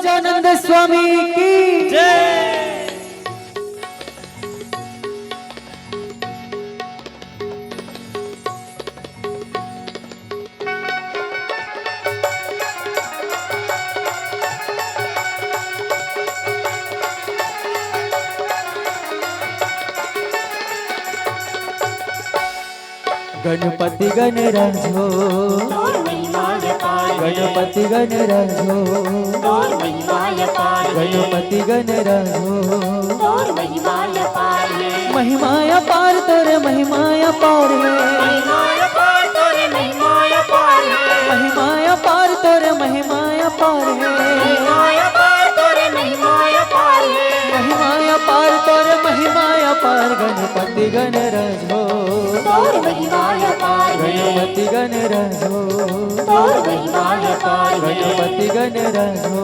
सच्चिदानंद स्वामी की जय। गणपति गणराज हो, गणपति गणराज हो, गणपति गणराज हो। महिमा अपार तोरे महिमा अपार है, महिमा अपार तोरे महिमा अपार है, महिमा अपार तोरे महिमा अपार है, गणपति गणराज हो, गणपति गणराज हो, गणपति गणराज हो।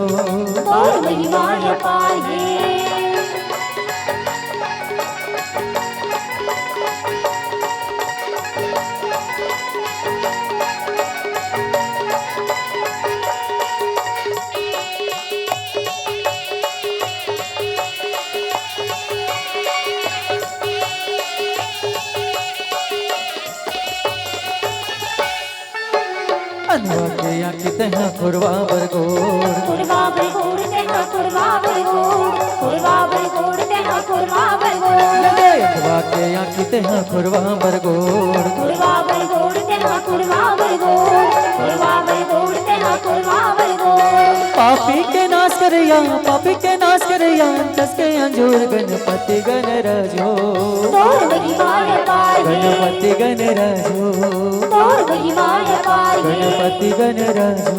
अनुआ के आँखी तेहा खुरवा बरगोर, खुरवा बरगोर तेहा खुरवा बरगोर, खुरवा बरगोर तेहा खुरवा बरगोर। अनुआ के आँखी तेहा खुरवा बरगोर, खुरवा बरगोर तेहा खुरवा बरगोर, खुरवा बरगोर तेहा खुरवा बरगोर। पापी के नाश करैया, पापी के नाश करैया, दस के अंजूर गणपति गणराज हो, तोर महिमा अपार है, गणपति गणराज हो, तोर महिमा अपार है, गणपति गणराज हो,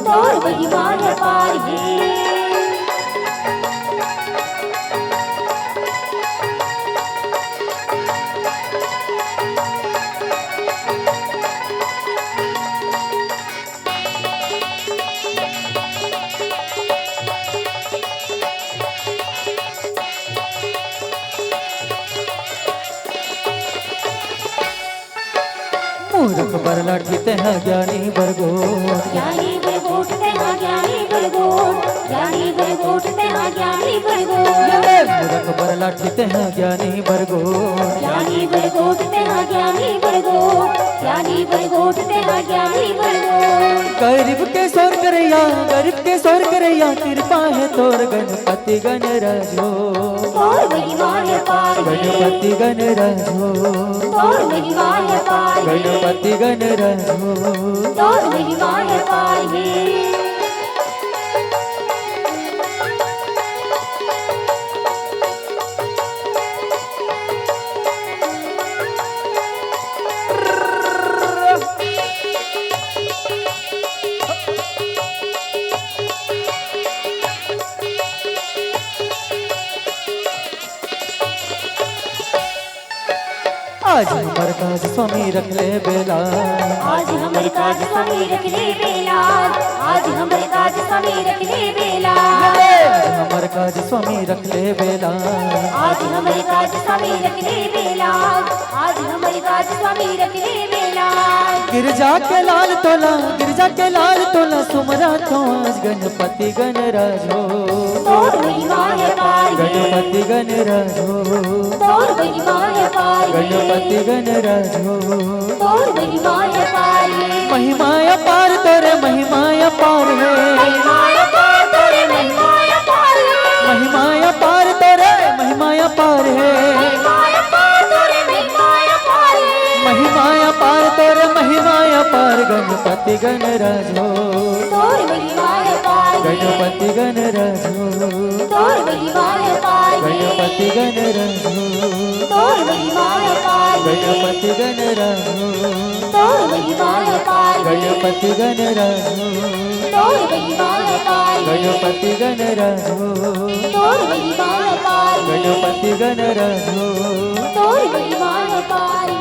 तोर महिमा अपार है। मूर्ख बर लाठी तेहा ज्ञानी बरगोर, ज्ञानी बरगोट तेहा ज्ञानी बरगोट, ज्ञानी बरगोट तेहा ज्ञानी बरगोट। मूर्ख बर लाठी तेहा ज्ञानी बरगोर, ज्ञानी बरगोट तेहा ज्ञानी बरगोट, ज्ञानी बरगोट तेहा ज्ञानी बरगोट। गरीब के सोर करैया, गरीब के सोर करैया, कृपा है तोर गणपति गणराज हो, तोर महिमा अपार है, गणपति गणराज हो, तोर महिमा अपार है, गणपति गणराज हो। तोर महिमा अपार है। आज हमर काज स्वामी रख ले बेला, आज हमर काज स्वामी रख ले बेला, आज हमर काज स्वामी रख ले बेला, आज हमर काज स्वामी रख ले बेला, आज हमर काज स्वामी रख ले बेला, आज हमर काज स्वामी रख ले बेला। गिरजा के लाल तोला, गिरजा के लाल तोला, सुमरा तो आज गणपति गणराज हो, तोर महिमा अपार है, गणपति गणराज हो, तोर महिमा अपार है, गणपति गणराज हो। तोर महिमा अपार है, महिमा अपार तोरे महिमा अपार है, महिमा अपार तोरे महिमा अपार है, महिमा अपार तोरे महिमा अपार है, महिमा अपार तोरे महिमा अपार है, महिमा अपार तोरे महिमा अपार। गणपति गणराज हो, तोर महिमा अपार है, गणपति गणराज हो, तोर महिमा अपार है, गणपति गणराज हो, तोर महिमा अपार है, गणपति गणराज हो, तोर महिमा अपार है, गणपति गणराज हो, तोर महिमा अपार है, गणपति गणराज हो, तोर महिमा अपार है, गणपति गणराज हो। तोर महिमा अपार है।